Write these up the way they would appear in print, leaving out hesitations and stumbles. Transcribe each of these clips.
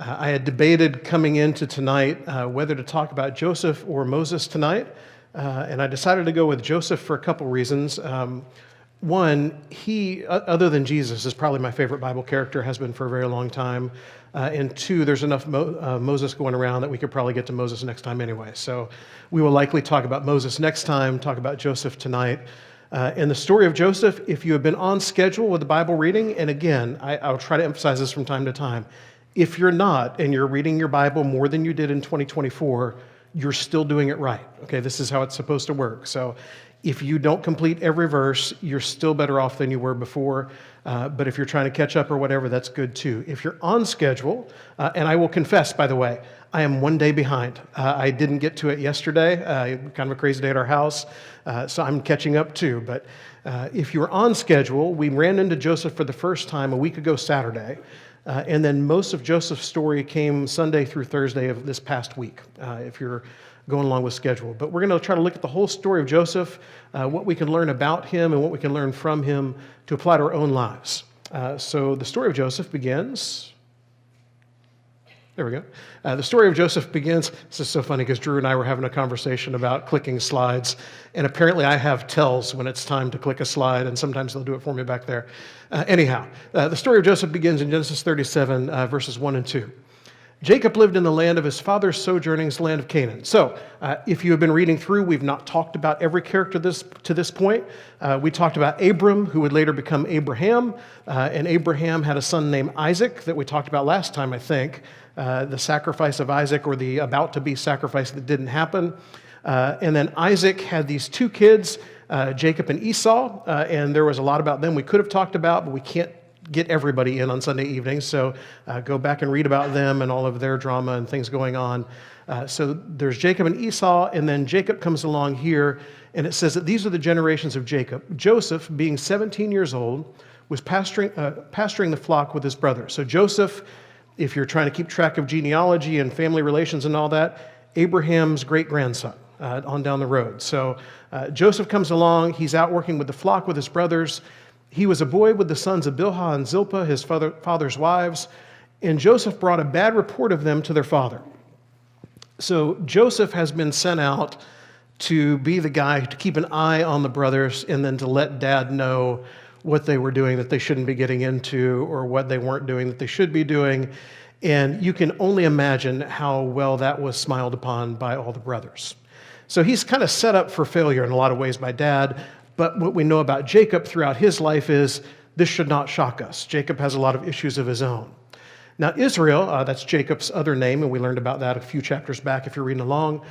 I had debated coming into tonight whether to talk about Joseph or Moses tonight, and I decided to go with Joseph for a couple reasons. One, he, other than Jesus, is probably my favorite Bible character, has been for a very long time. And two, there's enough Moses going around that we could probably get to Moses next time anyway. So we will likely talk about Moses next time, talk about Joseph tonight. In the story of Joseph, if you have been on schedule with the Bible reading, and again, I'll try to emphasize this from time to time, if you're not and you're reading your Bible more than you did in 2024, you're still doing it right. Okay, this is how it's supposed to work. So if you don't complete every verse, you're still better off than you were before. But if you're trying to catch up or whatever, that's good too. If you're on schedule, and I will confess, by the way, I am one day behind. I didn't get to it yesterday, kind of a crazy day at our house, so I'm catching up too. But if you're on schedule, we ran into Joseph for the first time a week ago Saturday, and then most of Joseph's story came Sunday through Thursday of this past week, if you're going along with schedule. But we're going to try to look at the whole story of Joseph, what we can learn about him and what we can learn from him to apply to our own lives. So the story of Joseph begins... There we go. The story of Joseph begins. This is so funny because Drew and I were having a conversation about clicking slides, and apparently I have tells when it's time to click a slide, and sometimes they'll do it for me back there. Anyhow, the story of Joseph begins in Genesis 37, verses 1 and 2. Jacob lived in the land of his father's sojournings, the land of Canaan. So, if you have been reading through, we've not talked about every character to this point. We talked about Abram, who would later become Abraham, and Abraham had a son named Isaac that we talked about last time, I think. The sacrifice of Isaac, or the about-to-be sacrifice that didn't happen. And then Isaac had these two kids, Jacob and Esau, and there was a lot about them we could have talked about, but we can't get everybody in on Sunday evenings, so go back and read about them and all of their drama and things going on. So there's Jacob and Esau, and then Jacob comes along here, and it says that these are the generations of Jacob. Joseph, being 17 years old, was pasturing the flock with his brothers. So Joseph, if you're trying to keep track of genealogy and family relations and all that, Abraham's great-grandson on down the road. So Joseph comes along. He's out working with the flock with his brothers. He was a boy with the sons of Bilhah and Zilpah, his father's wives, and Joseph brought a bad report of them to their father. So Joseph has been sent out to be the guy to keep an eye on the brothers and then to let dad know what they were doing that they shouldn't be getting into or what they weren't doing that they should be doing. And you can only imagine how well that was smiled upon by all the brothers. So he's kind of set up for failure in a lot of ways by dad. But what we know about Jacob throughout his life is this should not shock us. Jacob has a lot of issues of his own. Now, Israel, that's Jacob's other name, and we learned about that a few chapters back if you're reading along.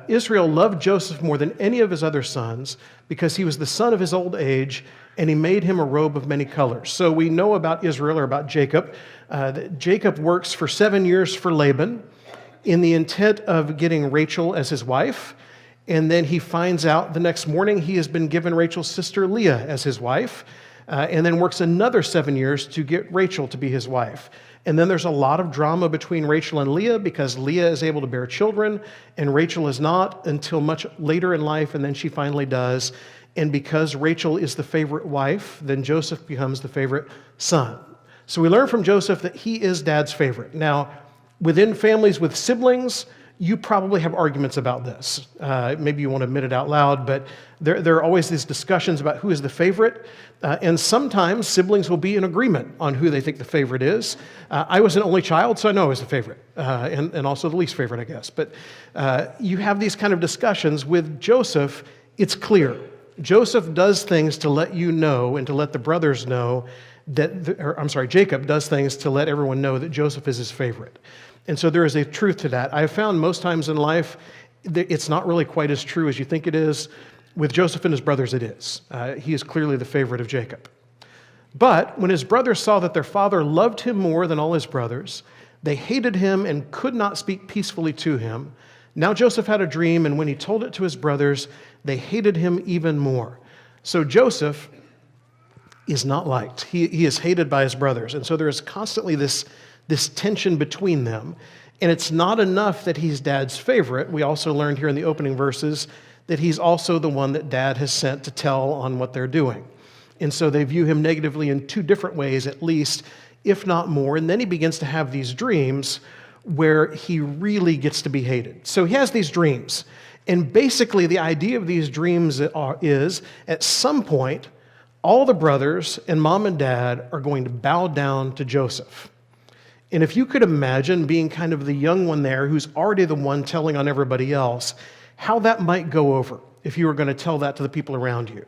Israel loved Joseph more than any of his other sons because he was the son of his old age, and he made him a robe of many colors. So we know about Israel, or about Jacob, that Jacob works for 7 years for Laban in the intent of getting Rachel as his wife. And then he finds out the next morning he has been given Rachel's sister Leah as his wife, and then works another 7 years to get Rachel to be his wife. And then there's a lot of drama between Rachel and Leah because Leah is able to bear children and Rachel is not until much later in life, and then she finally does. And because Rachel is the favorite wife, then Joseph becomes the favorite son. So we learn from Joseph that he is dad's favorite. Now, within families with siblings, you probably have arguments about this. Maybe you won't admit it out loud, but there are always these discussions about who is the favorite. And sometimes siblings will be in agreement on who they think the favorite is. I was an only child, so I know I was the favorite, and also the least favorite, I guess. But you have these kind of discussions. With Joseph, it's clear. Joseph does things to let you know and to let the brothers know that, Jacob does things to let everyone know that Joseph is his favorite. And so there is a truth to that. I've found most times in life it's not really quite as true as you think it is. With Joseph and his brothers, it is. He is clearly the favorite of Jacob. But when his brothers saw that their father loved him more than all his brothers, they hated him and could not speak peacefully to him. Now Joseph had a dream, and when he told it to his brothers, they hated him even more. So Joseph is not liked. He is hated by his brothers. And so there is constantly this tension between them. And it's not enough that he's dad's favorite. We also learned here in the opening verses that he's also the one that dad has sent to tell on what they're doing. And so they view him negatively in two different ways, at least, if not more. And then he begins to have these dreams where he really gets to be hated. So he has these dreams. And basically, the idea of these dreams is at some point, all the brothers and mom and dad are going to bow down to Joseph. And if you could imagine being kind of the young one there who's already the one telling on everybody else, how that might go over if you were going to tell that to the people around you.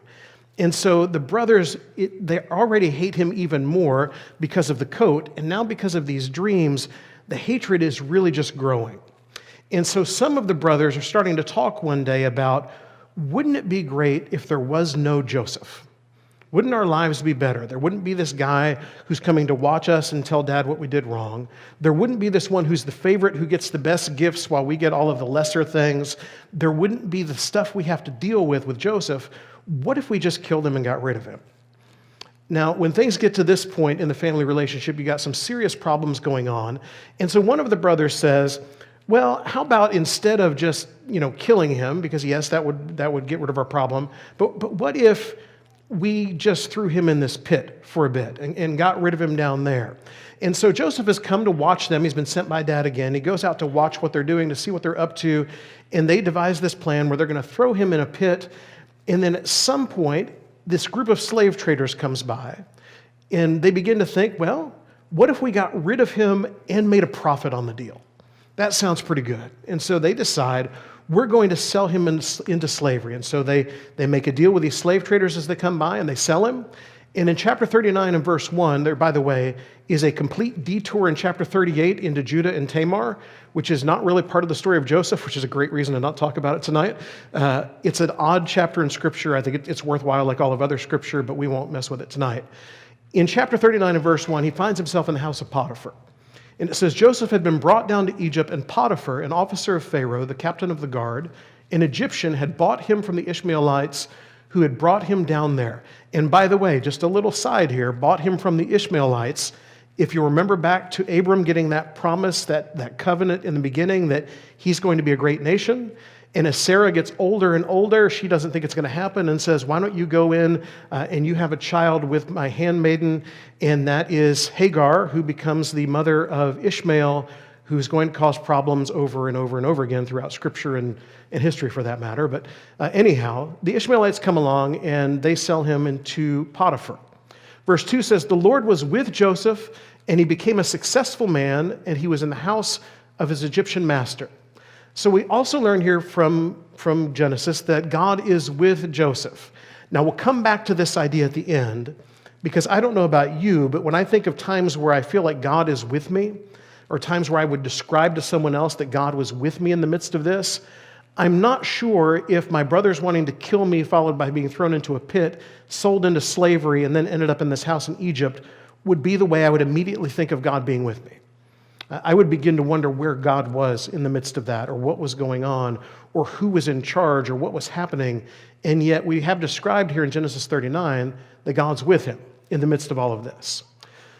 And so the brothers, they already hate him even more because of the coat, and now because of these dreams, the hatred is really just growing. And so some of the brothers are starting to talk one day about, wouldn't it be great if there was no Joseph? Wouldn't our lives be better? There wouldn't be this guy who's coming to watch us and tell dad what we did wrong. There wouldn't be this one who's the favorite who gets the best gifts while we get all of the lesser things. There wouldn't be the stuff we have to deal with Joseph. What if we just killed him and got rid of him? Now, when things get to this point in the family relationship, you got some serious problems going on. And so one of the brothers says, well, how about instead of just, killing him, because yes, that would get rid of our problem, but what if we just threw him in this pit for a bit and got rid of him down there? And so Joseph has come to watch them. He's been sent by dad again. He goes out to watch what they're doing, to see what they're up to, and they devise this plan where they're going to throw him in a pit, and then at some point, this group of slave traders comes by, and they begin to think, well, what if we got rid of him and made a profit on the deal? That sounds pretty good. And so they decide, we're going to sell him into slavery. And so they make a deal with these slave traders as they come by, and they sell him. And in chapter 39 and verse 1, there, by the way, is a complete detour in chapter 38 into Judah and Tamar, which is not really part of the story of Joseph, which is a great reason to not talk about it tonight. It's an odd chapter in Scripture. I think it's worthwhile like all of other Scripture, but we won't mess with it tonight. In chapter 39 and verse 1, he finds himself in the house of Potiphar. And it says, Joseph had been brought down to Egypt, and Potiphar, an officer of Pharaoh, the captain of the guard, an Egyptian, had bought him from the Ishmaelites who had brought him down there. And by the way, just a little side here, bought him from the Ishmaelites. If you remember back to Abram getting that promise, that covenant in the beginning that he's going to be a great nation, and as Sarah gets older and older, she doesn't think it's going to happen and says, why don't you go in and you have a child with my handmaiden, and that is Hagar, who becomes the mother of Ishmael, who's going to cause problems over and over and over again throughout Scripture and history for that matter. But anyhow, the Ishmaelites come along and they sell him into Potiphar. Verse 2 says, the Lord was with Joseph, and he became a successful man, and he was in the house of his Egyptian master. So we also learn here from Genesis that God is with Joseph. Now we'll come back to this idea at the end, because I don't know about you, but when I think of times where I feel like God is with me, or times where I would describe to someone else that God was with me in the midst of this, I'm not sure if my brother's wanting to kill me, followed by being thrown into a pit, sold into slavery, and then ended up in this house in Egypt, would be the way I would immediately think of God being with me. I would begin to wonder where God was in the midst of that, or what was going on, or who was in charge, or what was happening. And yet we have described here in Genesis 39 that God's with him in the midst of all of this.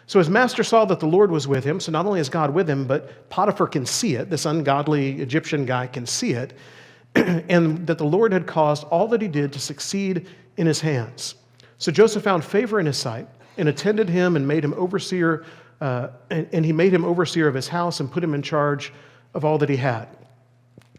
So his master saw that the Lord was with him. So not only is God with him, but Potiphar can see it. This ungodly Egyptian guy can see it. And that the Lord had caused all that he did to succeed in his hands. So Joseph found favor in his sight and attended him and made him overseer. And he made him overseer of his house and put him in charge of all that he had.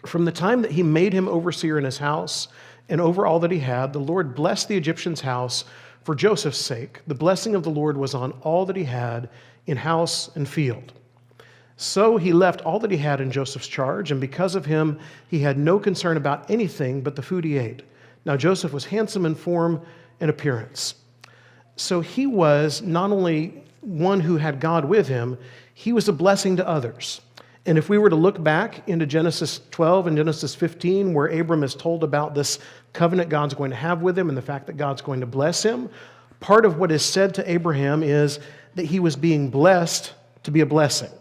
From the time that he made him overseer in his house and over all that he had, the Lord blessed the Egyptian's house for Joseph's sake. The blessing of the Lord was on all that he had in house and field. So he left all that he had in Joseph's charge, and because of him, he had no concern about anything but the food he ate. Now Joseph was handsome in form and appearance. So he was not only one who had God with him, he was a blessing to others. And if we were to look back into Genesis 12 and Genesis 15, where Abram is told about this covenant God's going to have with him and the fact that God's going to bless him, part of what is said to Abraham is that he was being blessed to be a blessing.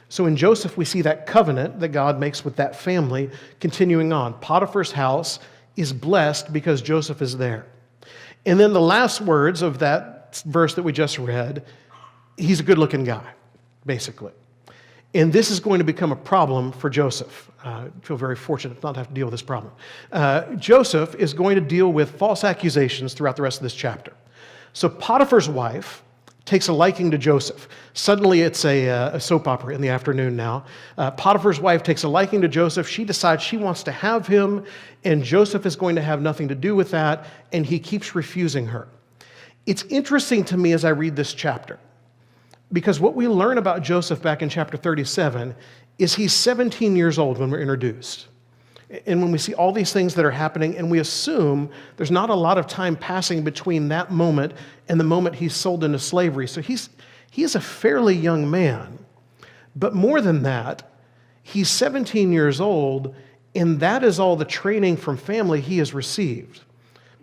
So in Joseph, we see that covenant that God makes with that family continuing on. Potiphar's house is blessed because Joseph is there. And then the last words of that verse that we just read, he's a good-looking guy, basically. And this is going to become a problem for Joseph. I feel very fortunate not to have to deal with this problem. Joseph is going to deal with false accusations throughout the rest of this chapter. So Potiphar's wife takes a liking to Joseph. Suddenly it's a soap opera in the afternoon now. Potiphar's wife takes a liking to Joseph. She decides she wants to have him, and Joseph is going to have nothing to do with that, and he keeps refusing her. It's interesting to me as I read this chapter, because what we learn about Joseph back in chapter 37 is he's 17 years old when we're introduced. And when we see all these things that are happening, and we assume there's not a lot of time passing between that moment and the moment he's sold into slavery. So he is a fairly young man. But more than that, he's 17 years old, and that is all the training from family he has received.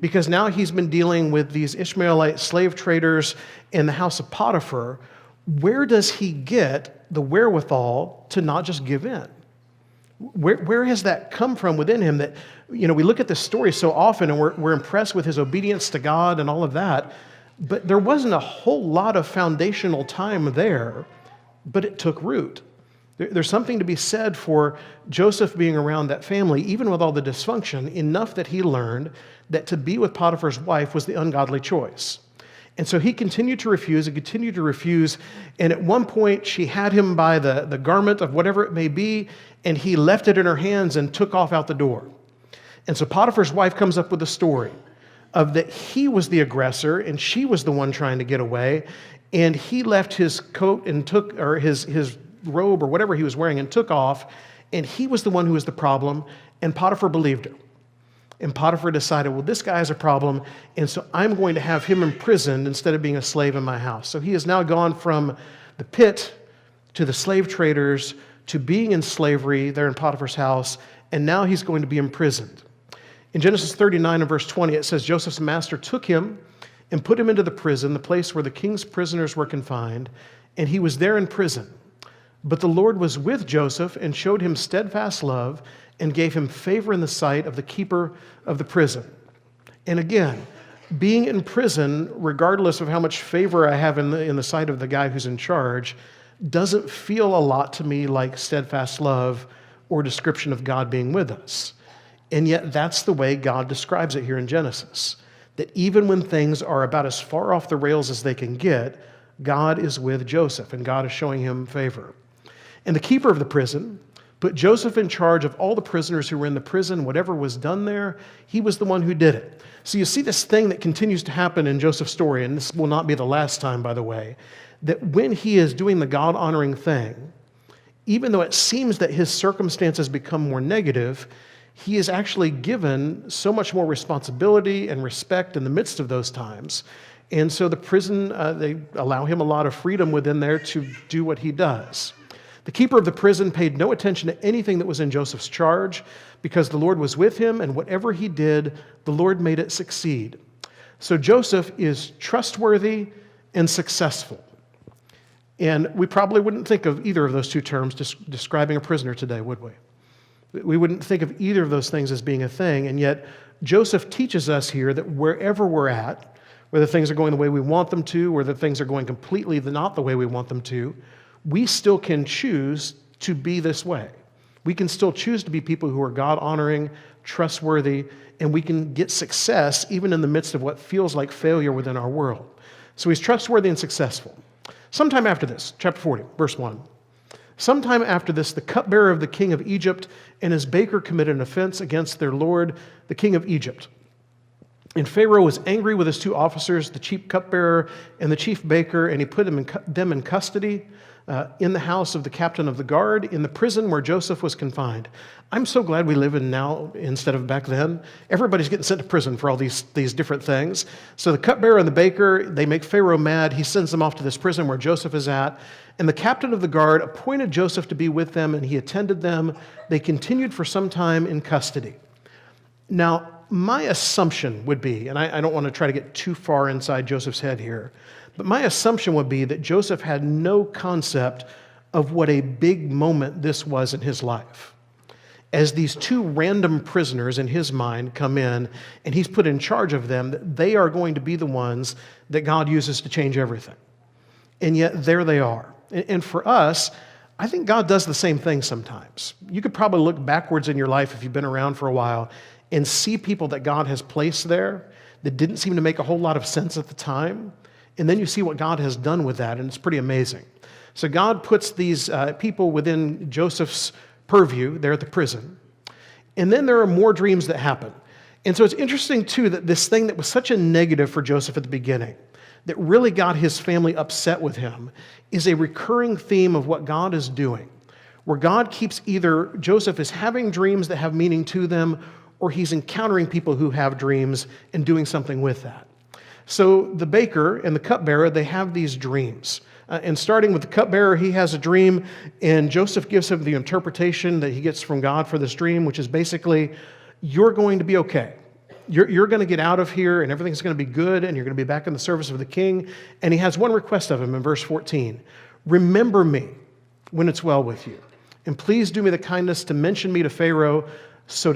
Because now he's been dealing with these Ishmaelite slave traders in the house of Potiphar. Where does he get the wherewithal to not just give in? Where has that come from within him that, we look at this story so often and we're impressed with his obedience to God and all of that, but there wasn't a whole lot of foundational time there, but it took root. There's something to be said for Joseph being around that family, even with all the dysfunction, enough that he learned that to be with Potiphar's wife was the ungodly choice. And so he continued to refuse and continued to refuse. And at one point, she had him by the garment of whatever it may be, and he left it in her hands and took off out the door. And so Potiphar's wife comes up with a story of that he was the aggressor and she was the one trying to get away. And he left his coat and or his robe or whatever he was wearing and took off. And he was the one who was the problem. And Potiphar believed her. And Potiphar decided, well, this guy has a problem, and so I'm going to have him imprisoned instead of being a slave in my house. So he has now gone from the pit to the slave traders to being in slavery there in Potiphar's house, and now he's going to be imprisoned. In Genesis 39 and verse 20, it says, Joseph's master took him and put him into the prison, the place where the king's prisoners were confined, and he was there in prison. But the Lord was with Joseph and showed him steadfast love and gave him favor in the sight of the keeper of the prison. And again, being in prison, regardless of how much favor I have in the sight of the guy who's in charge, doesn't feel a lot to me like steadfast love or description of God being with us. And yet that's the way God describes it here in Genesis, that even when things are about as far off the rails as they can get, God is with Joseph and God is showing him favor. And the keeper of the prison put Joseph in charge of all the prisoners who were in the prison. Whatever was done there, he was the one who did it. So you see this thing that continues to happen in Joseph's story, and this will not be the last time, by the way, that when he is doing the God-honoring thing, even though it seems that his circumstances become more negative, he is actually given so much more responsibility and respect in the midst of those times. And so the prison, they allow him a lot of freedom within there to do what he does. The keeper of the prison paid no attention to anything that was in Joseph's charge because the Lord was with him, and whatever he did, the Lord made it succeed. So Joseph is trustworthy and successful. And we probably wouldn't think of either of those two terms describing a prisoner today, would we? We wouldn't think of either of those things as being a thing, and yet Joseph teaches us here that wherever we're at, whether things are going the way we want them to, or whether things are going completely not the way we want them to, we still can choose to be this way. We can still choose to be people who are God-honoring, trustworthy, and we can get success even in the midst of what feels like failure within our world. So he's trustworthy and successful. Sometime after this, chapter 40, verse 1. Sometime after this, the cupbearer of the king of Egypt and his baker committed an offense against their lord, the king of Egypt. And Pharaoh was angry with his two officers, the chief cupbearer and the chief baker, and he put them in custody in the house of the captain of the guard, in the prison where Joseph was confined. I'm so glad we live in now instead of back then. Everybody's getting sent to prison for all these different things. So the cupbearer and the baker, they make Pharaoh mad. He sends them off to this prison where Joseph is at. And the captain of the guard appointed Joseph to be with them, and he attended them. They continued for some time in custody. Now, my assumption would be, and I don't want to try to get too far inside Joseph's head here, but my assumption would be that Joseph had no concept of what a big moment this was in his life. As these two random prisoners in his mind come in, and he's put in charge of them, that they are going to be the ones that God uses to change everything. And yet there they are. And for us, I think God does the same thing sometimes. You could probably look backwards in your life if you've been around for a while and see people that God has placed there that didn't seem to make a whole lot of sense at the time. And then you see what God has done with that, and it's pretty amazing. So God puts these people within Joseph's purview there at the prison. And then there are more dreams that happen. And so it's interesting, too, that this thing that was such a negative for Joseph at the beginning, that really got his family upset with him, is a recurring theme of what God is doing, where God keeps either Joseph is having dreams that have meaning to them, or he's encountering people who have dreams and doing something with that. So the baker and the cupbearer, they have these dreams. And starting with the cupbearer, he has a dream, and Joseph gives him the interpretation that he gets from God for this dream, which is basically, you're going to be okay. You're going to get out of here, and everything's going to be good, and you're going to be back in the service of the king. And he has one request of him in verse 14. Remember me when it's well with you, and please do me the kindness to mention me to Pharaoh, so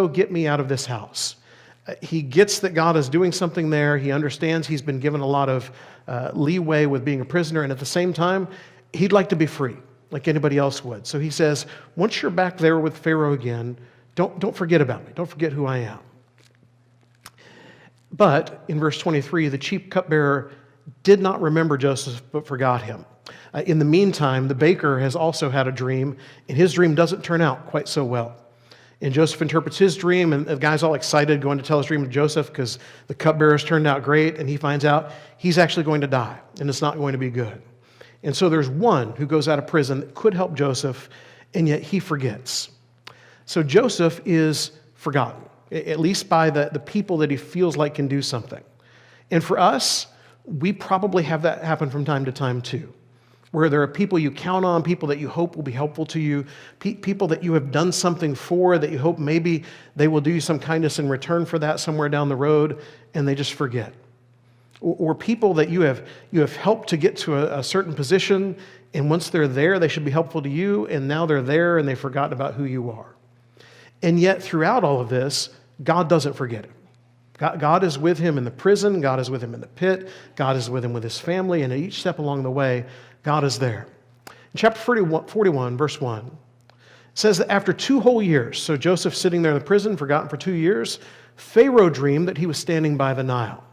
get me out of this house. He gets that God is doing something there. He understands he's been given a lot of leeway with being a prisoner, and at the same time, he'd like to be free, like anybody else would. So he says, once you're back there with Pharaoh again, don't forget about me. Don't forget who I am. But in verse 23, the chief cupbearer did not remember Joseph, but forgot him. In the meantime, the baker has also had a dream, and his dream doesn't turn out quite so well. And Joseph interprets his dream, and the guy's all excited going to tell his dream to Joseph because the cupbearer's turned out great, and he finds out he's actually going to die, and it's not going to be good. And so there's one who goes out of prison that could help Joseph, and yet he forgets. So Joseph is forgotten, at least by the people that he feels like can do something. And for us, we probably have that happen from time to time too, where there are people you count on, people that you hope will be helpful to you, people that you have done something for, that you hope maybe they will do you some kindness in return for that somewhere down the road, and they just forget. Or people that you have helped to get to a certain position, and once they're there, they should be helpful to you, and now they're there and they've forgotten about who you are. And yet, throughout all of this, God doesn't forget him. God is with him in the prison, God is with him in the pit, God is with him with his family, and at each step along the way, God is there. In chapter 41, verse 1, it says that after 2 whole years, so Joseph sitting there in the prison, forgotten for 2 years, Pharaoh dreamed that he was standing by the Nile.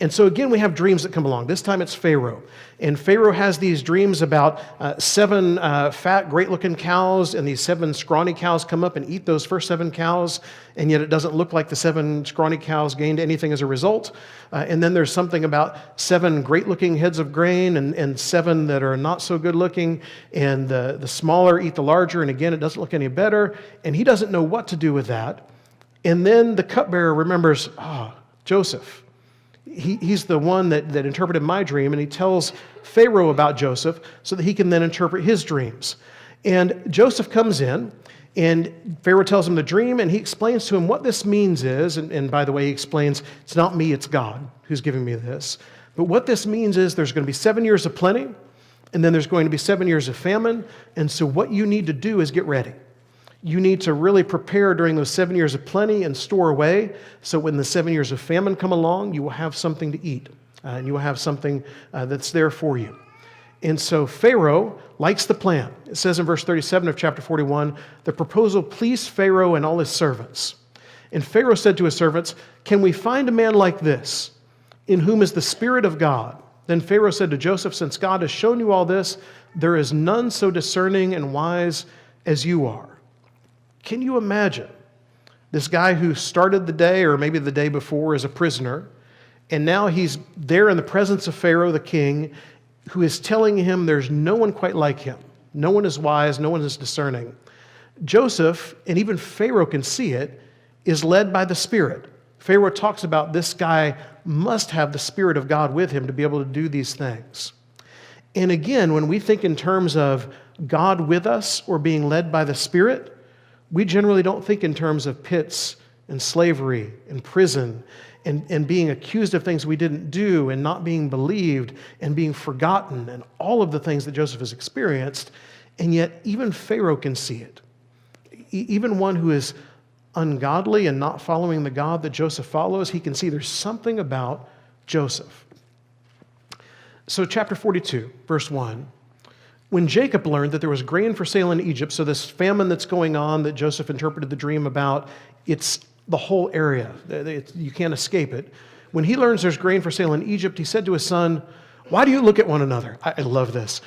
And so again, we have dreams that come along. This time it's Pharaoh. And Pharaoh has these dreams about 7 fat, great-looking cows, and these 7 scrawny cows come up and eat those first 7 cows, and yet it doesn't look like the 7 scrawny cows gained anything as a result. And then there's something about 7 great-looking heads of grain and 7 that are not so good-looking, and the smaller eat the larger, and again, it doesn't look any better, and he doesn't know what to do with that. And then the cupbearer remembers, Joseph. He's the one that interpreted my dream, and he tells Pharaoh about Joseph so that he can then interpret his dreams. And Joseph comes in, and Pharaoh tells him the dream, and he explains to him what this means is, and by the way, he explains, it's not me, it's God who's giving me this. But what this means is there's going to be 7 years of plenty, and then there's going to be 7 years of famine, and so what you need to do is get ready. You need to really prepare during those 7 years of plenty and store away, so when the 7 years of famine come along, you will have something to eat, and you will have something that's there for you. And so Pharaoh likes the plan. It says in verse 37 of chapter 41, the proposal pleased Pharaoh and all his servants. And Pharaoh said to his servants, "Can we find a man like this, in whom is the Spirit of God?" Then Pharaoh said to Joseph, "Since God has shown you all this, there is none so discerning and wise as you are." Can you imagine this guy who started the day, or maybe the day before, as a prisoner, and now he's there in the presence of Pharaoh, the king, who is telling him there's no one quite like him. No one is wise, no one is discerning. Joseph, and even Pharaoh can see it, is led by the Spirit. Pharaoh talks about this guy must have the Spirit of God with him to be able to do these things. And again, when we think in terms of God with us or being led by the Spirit, we generally don't think in terms of pits and slavery and prison and being accused of things we didn't do and not being believed and being forgotten and all of the things that Joseph has experienced. And yet even Pharaoh can see it. Even one who is ungodly and not following the God that Joseph follows, he can see there's something about Joseph. So chapter 42, verse 1. When Jacob learned that there was grain for sale in Egypt, so this famine that's going on that Joseph interpreted the dream about, it's the whole area. You can't escape it. when he learns there's grain for sale in Egypt, he said to his son, "Why do you look at one another?" I love this.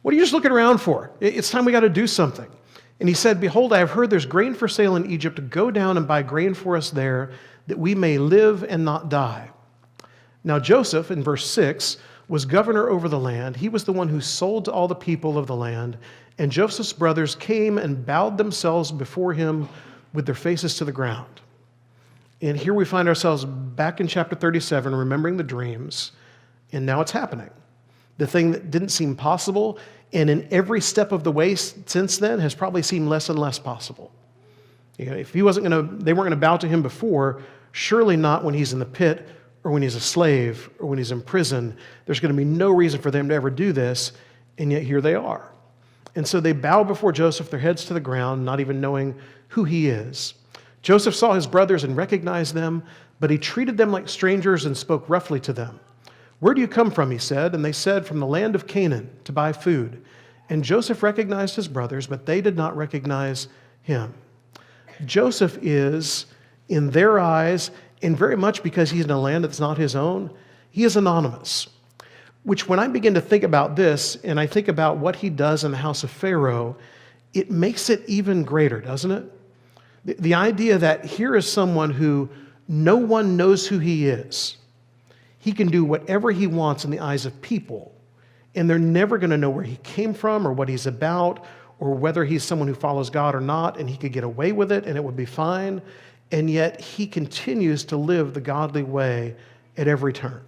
"What are you just looking around for? It's time we got to do something." And he said, "Behold, I have heard there's grain for sale in Egypt. Go down and buy grain for us there, that we may live and not die." Now Joseph, in verse 6, was governor over the land. He was the one who sold to all the people of the land. And Joseph's brothers came and bowed themselves before him with their faces to the ground. And here we find ourselves back in chapter 37, remembering the dreams. And now it's happening. The thing that didn't seem possible, and in every step of the way since then, has probably seemed less and less possible. If they weren't going to bow to him before, surely not when he's in the pit, or when he's a slave, or when he's in prison. There's going to be no reason for them to ever do this, and yet here they are. And so they bow before Joseph, their heads to the ground, not even knowing who he is. Joseph saw his brothers and recognized them, but he treated them like strangers and spoke roughly to them. "Where do you come from?" he said. And they said, "From the land of Canaan, to buy food." And Joseph recognized his brothers, but they did not recognize him. Joseph is, in their eyes, and very much because he's in a land that's not his own, he is anonymous. Which, when I begin to think about this, and I think about what he does in the house of Pharaoh, it makes it even greater, doesn't it? The idea that here is someone who no one knows who he is. He can do whatever he wants in the eyes of people, and they're never going to know where he came from or what he's about or whether he's someone who follows God or not, and he could get away with it and it would be fine. And yet he continues to live the godly way at every turn.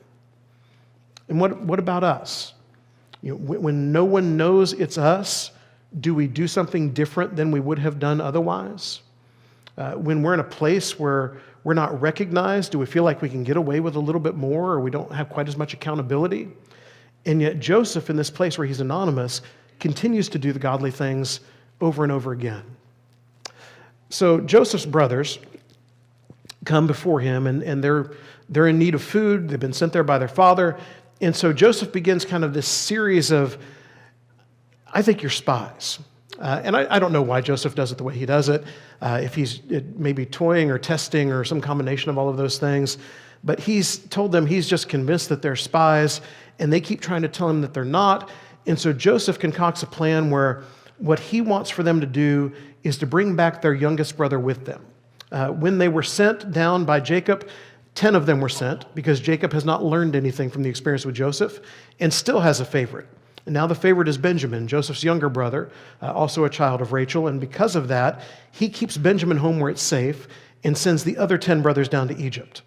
And what about us? When no one knows it's us, do we do something different than we would have done otherwise? When we're in a place where we're not recognized, do we feel like we can get away with a little bit more, or we don't have quite as much accountability? And yet Joseph, in this place where he's anonymous, continues to do the godly things over and over again. So Joseph's brothers come before him, and they're in need of food. They've been sent there by their father. And so Joseph begins kind of this series of, "I think you're spies." And I don't know why Joseph does it the way he does it, if he's maybe toying or testing or some combination of all of those things. But he's told them he's just convinced that they're spies, and they keep trying to tell him that they're not. And so Joseph concocts a plan where what he wants for them to do is to bring back their youngest brother with them. When they were sent down by Jacob, 10 of them were sent, because Jacob has not learned anything from the experience with Joseph and still has a favorite. And now the favorite is Benjamin, Joseph's younger brother, also a child of Rachel. And because of that, he keeps Benjamin home where it's safe and sends the other 10 brothers down to Egypt.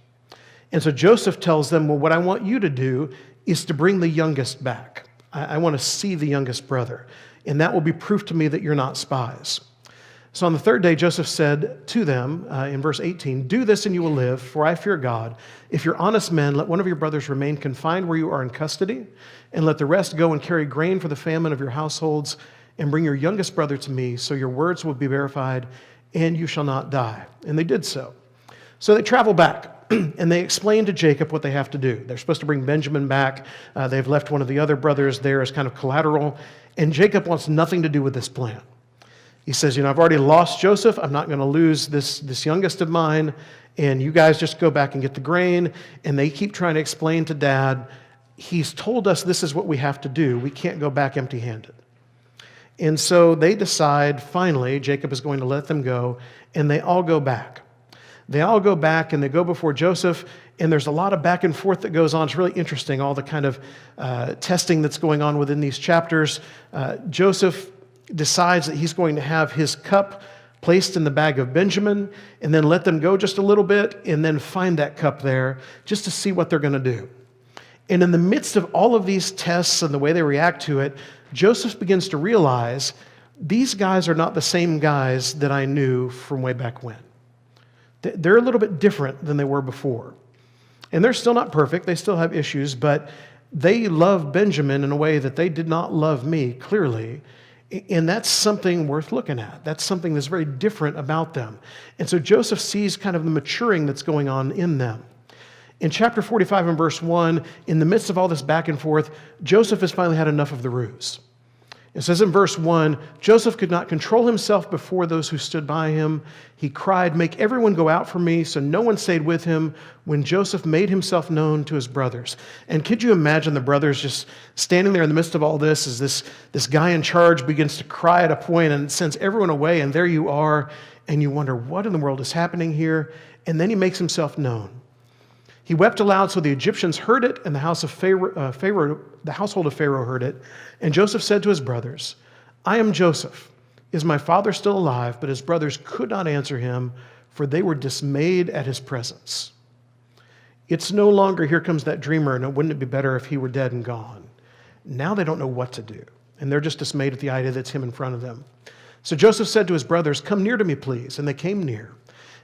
And so Joseph tells them, "Well, what I want you to do is to bring the youngest back. I want to see the youngest brother, and that will be proof to me that you're not spies." So on the third day, Joseph said to them, in verse 18, "Do this and you will live, for I fear God. If you're honest men, let one of your brothers remain confined where you are in custody, and let the rest go and carry grain for the famine of your households, and bring your youngest brother to me, so your words will be verified, and you shall not die." And they did so. So they travel back, and they explain to Jacob what they have to do. They're supposed to bring Benjamin back. They've left one of the other brothers there as kind of collateral, and Jacob wants nothing to do with this plan. He says, "I've already lost Joseph. I'm not going to lose this youngest of mine, and you guys just go back and get the grain." And they keep trying to explain to Dad, "He's told us this is what we have to do. We can't go back empty-handed." And so they decide, finally, Jacob is going to let them go, and they all go back. They all go back, and they go before Joseph, and there's a lot of back and forth that goes on. It's really interesting, all the kind of testing that's going on within these chapters. Joseph decides that he's going to have his cup placed in the bag of Benjamin, and then let them go just a little bit, and then find that cup there just to see what they're going to do. And in the midst of all of these tests and the way they react to it, Joseph begins to realize these guys are not the same guys that I knew from way back when. They're a little bit different than they were before. And they're still not perfect. They still have issues, but they love Benjamin in a way that they did not love me, clearly. And that's something worth looking at. That's something that's very different about them. And so Joseph sees kind of the maturing that's going on in them. In chapter 45 and verse 1, in the midst of all this back and forth, Joseph has finally had enough of the ruse. It says in verse 1, Joseph could not control himself before those who stood by him. He cried, "Make everyone go out from me." So no one stayed with him when Joseph made himself known to his brothers. And could you imagine the brothers just standing there in the midst of all this as this guy in charge begins to cry at a point and sends everyone away, and there you are, and you wonder, what in the world is happening here? And then he makes himself known. He wept aloud, so the Egyptians heard it, and the household of Pharaoh heard it. And Joseph said to his brothers, "I am Joseph. Is my father still alive?" But his brothers could not answer him, for they were dismayed at his presence. It's no longer, here comes that dreamer, and wouldn't it be better if he were dead and gone? Now they don't know what to do, and they're just dismayed at the idea that's him in front of them. So Joseph said to his brothers, "Come near to me, please." And they came near.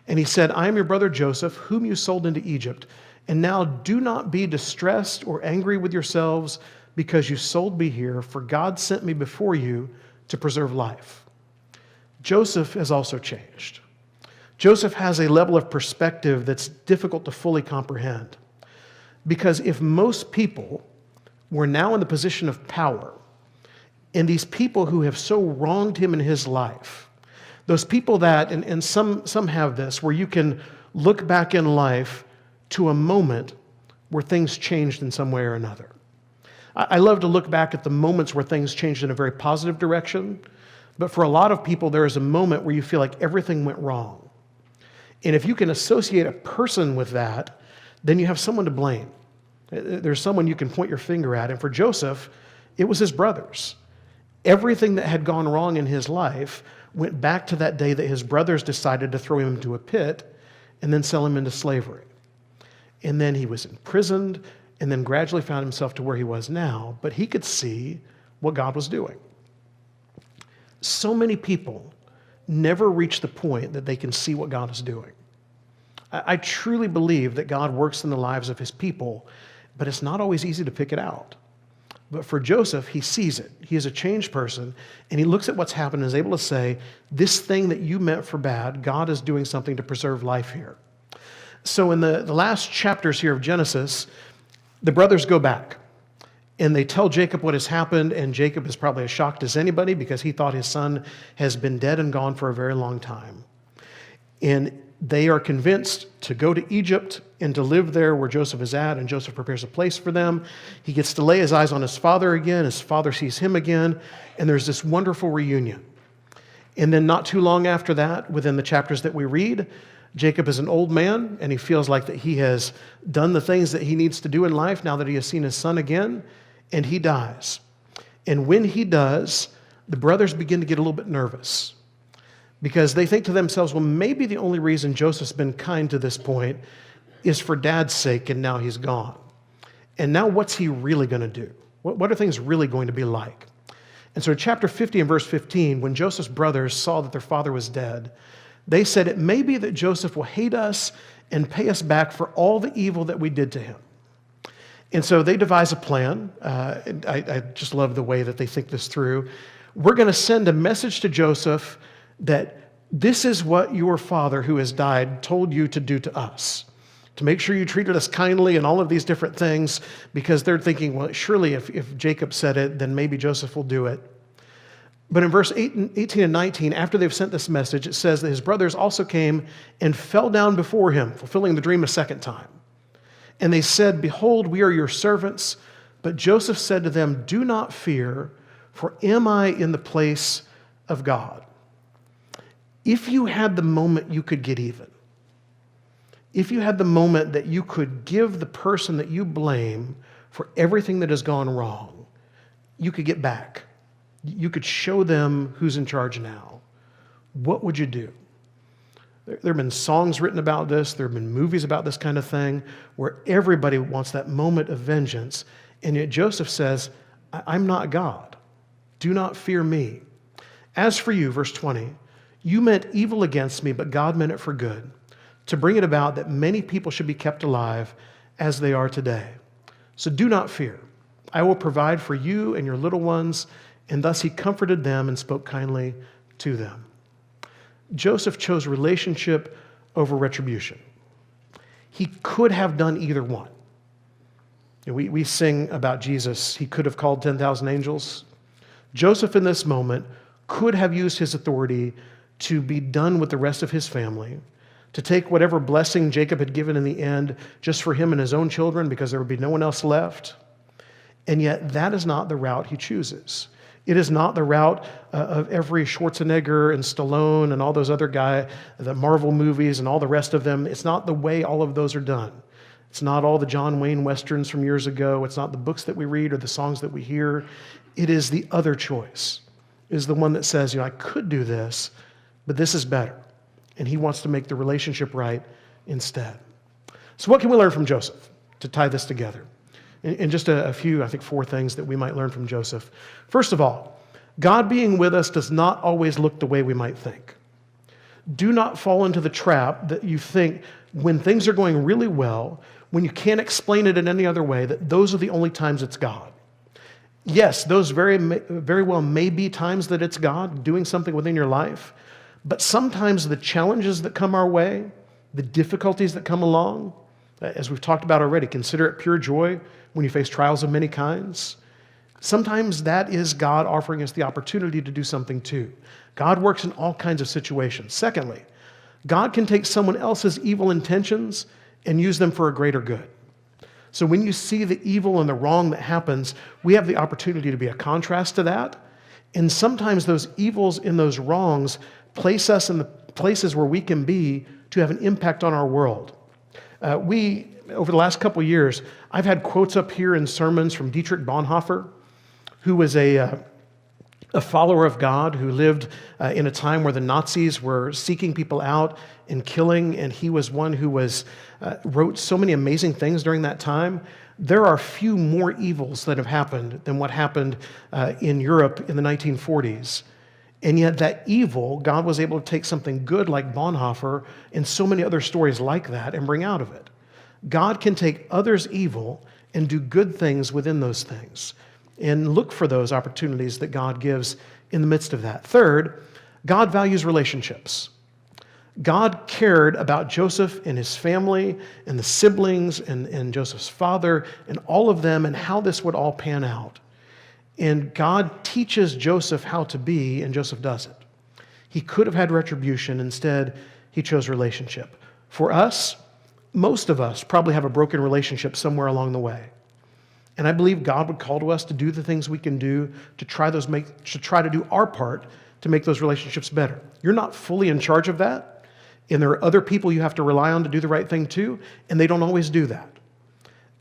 And he said, "I am your brother Joseph, whom you sold into Egypt. And now do not be distressed or angry with yourselves because you sold me here, for God sent me before you to preserve life." Joseph has also changed. Joseph has a level of perspective that's difficult to fully comprehend. Because if most people were now in the position of power, and these people who have so wronged him in his life, those people that, and some have this, where you can look back in life to a moment where things changed in some way or another. I love to look back at the moments where things changed in a very positive direction, but for a lot of people, there is a moment where you feel like everything went wrong. And if you can associate a person with that, then you have someone to blame. There's someone you can point your finger at. And for Joseph, it was his brothers. Everything that had gone wrong in his life went back to that day that his brothers decided to throw him into a pit and then sell him into slavery. And then he was imprisoned and then gradually found himself to where he was now, but he could see what God was doing. So many people never reach the point that they can see what God is doing. I truly believe that God works in the lives of his people, but it's not always easy to pick it out. But for Joseph, he sees it. He is a changed person, and he looks at what's happened and is able to say, this thing that you meant for bad, God is doing something to preserve life here. So in the last chapters here of Genesis, the brothers go back and they tell Jacob what has happened, and Jacob is probably as shocked as anybody because he thought his son has been dead and gone for a very long time. And they are convinced to go to Egypt and to live there where Joseph is at, and Joseph prepares a place for them. He gets to lay his eyes on his father again. His father sees him again, and there's this wonderful reunion. And then not too long after that, within the chapters that we read, Jacob is an old man, and he feels like that he has done the things that he needs to do in life now that he has seen his son again, and he dies. And when he does, the brothers begin to get a little bit nervous because they think to themselves, well, maybe the only reason Joseph's been kind to this point is for dad's sake, and now he's gone. And now what's he really going to do? What are things really going to be like? And so in chapter 50 and verse 15, when Joseph's brothers saw that their father was dead, they said, it may be that Joseph will hate us and pay us back for all the evil that we did to him. And so they devise a plan. I just love the way that they think this through. We're going to send a message to Joseph that this is what your father who has died told you to do to us, to make sure you treated us kindly and all of these different things, because they're thinking, well, surely if Jacob said it, then maybe Joseph will do it. But in verse 18 and 19, after they've sent this message, it says that his brothers also came and fell down before him, fulfilling the dream a second time. And they said, behold, we are your servants. But Joseph said to them, do not fear, for am I in the place of God? If you had the moment you could get even, if you had the moment that you could give the person that you blame for everything that has gone wrong, you could get back. You could show them who's in charge now. What would you do? There have been songs written about this. There have been movies about this kind of thing where everybody wants that moment of vengeance. And yet Joseph says, I'm not God. Do not fear me. As for you, verse 20, you meant evil against me, but God meant it for good, to bring it about that many people should be kept alive as they are today. So do not fear. I will provide for you and your little ones. And thus he comforted them and spoke kindly to them. Joseph chose relationship over retribution. He could have done either one. We sing about Jesus. He could have called 10,000 angels Joseph in this moment could have used his authority to be done with the rest of his family, to take whatever blessing Jacob had given in the end just for him and his own children because there would be no one else left. And yet that is not the route he chooses. It is not the route of every Schwarzenegger and Stallone and all those other guys, the Marvel movies and all the rest of them. It's not the way all of those are done. It's not all the John Wayne Westerns from years ago. It's not the books that we read or the songs that we hear. It is the other choice. It is the one that says, I could do this, but this is better. And he wants to make the relationship right instead. So what can we learn from Joseph to tie this together? And just a few, I think 4 things that we might learn from Joseph. First of all, God being with us does not always look the way we might think. Do not fall into the trap that you think when things are going really well, when you can't explain it in any other way, that those are the only times it's God. Yes, those very well may be times that it's God doing something within your life, but sometimes the challenges that come our way, the difficulties that come along, as we've talked about already, consider it pure joy when you face trials of many kinds. Sometimes that is God offering us the opportunity to do something too. God works in all kinds of situations. Secondly, God can take someone else's evil intentions and use them for a greater good. So when you see the evil and the wrong that happens, we have the opportunity to be a contrast to that. And sometimes those evils and those wrongs place us in the places where we can be to have an impact on our world. Over the last couple of years, I've had quotes up here in sermons from Dietrich Bonhoeffer, who was a follower of God who lived in a time where the Nazis were seeking people out and killing, and he was one who wrote so many amazing things during that time. There are few more evils that have happened than what happened in Europe in the 1940s. And yet that evil, God was able to take something good like Bonhoeffer and so many other stories like that and bring out of it. God can take others' evil and do good things within those things. And look for those opportunities that God gives in the midst of that. Third, God values relationships. God cared about Joseph and his family and the siblings and Joseph's father and all of them and how this would all pan out. And God teaches Joseph how to be, and Joseph doesn't. He could have had retribution. Instead, he chose relationship. For us, most of us probably have a broken relationship somewhere along the way. And I believe God would call to us to do the things we can do to try to do our part to make those relationships better. You're not fully in charge of that, and there are other people you have to rely on to do the right thing too, and they don't always do that.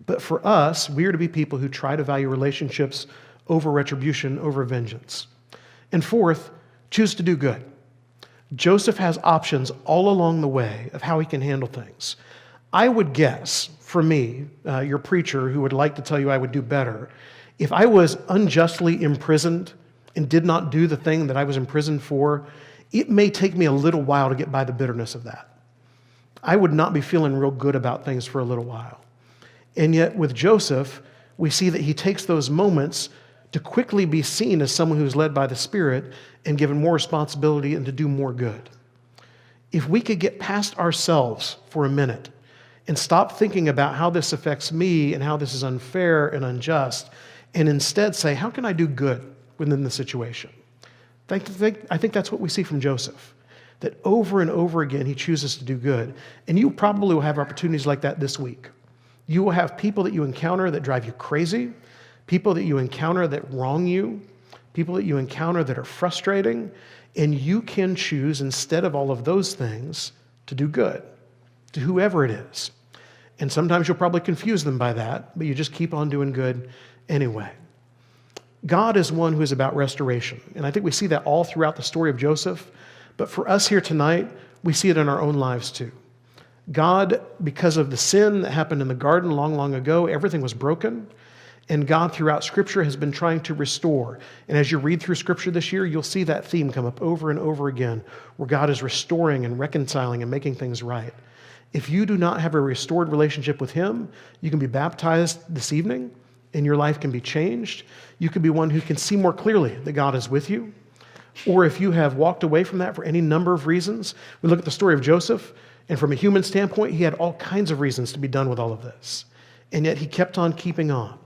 But for us, we are to be people who try to value relationships over retribution, over vengeance. And fourth, choose to do good. Joseph has options all along the way of how he can handle things. I would guess, for me, your preacher who would like to tell you I would do better, if I was unjustly imprisoned and did not do the thing that I was imprisoned for, it may take me a little while to get by the bitterness of that. I would not be feeling real good about things for a little while. And yet with Joseph, we see that he takes those moments to quickly be seen as someone who's led by the Spirit and given more responsibility and to do more good. If we could get past ourselves for a minute and stop thinking about how this affects me and how this is unfair and unjust, and instead say, how can I do good within the situation? I think that's what we see from Joseph, that over and over again he chooses to do good. And you probably will have opportunities like that this week. You will have people that you encounter that drive you crazy, people that you encounter that wrong you, people that you encounter that are frustrating, and you can choose, instead of all of those things, to do good to whoever it is. And sometimes you'll probably confuse them by that, but you just keep on doing good anyway. God is one who is about restoration, and I think we see that all throughout the story of Joseph, but for us here tonight, we see it in our own lives too. God, because of the sin that happened in the garden long, long ago, everything was broken. And God, throughout Scripture, has been trying to restore. And as you read through Scripture this year, you'll see that theme come up over and over again, where God is restoring and reconciling and making things right. If you do not have a restored relationship with Him, you can be baptized this evening, and your life can be changed. You can be one who can see more clearly that God is with you. Or if you have walked away from that for any number of reasons, we look at the story of Joseph, and from a human standpoint, he had all kinds of reasons to be done with all of this. And yet he kept on keeping on.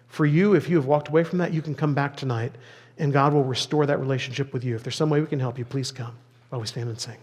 For you, if you have walked away from that, you can come back tonight and God will restore that relationship with you. If there's some way we can help you, please come while we stand and sing.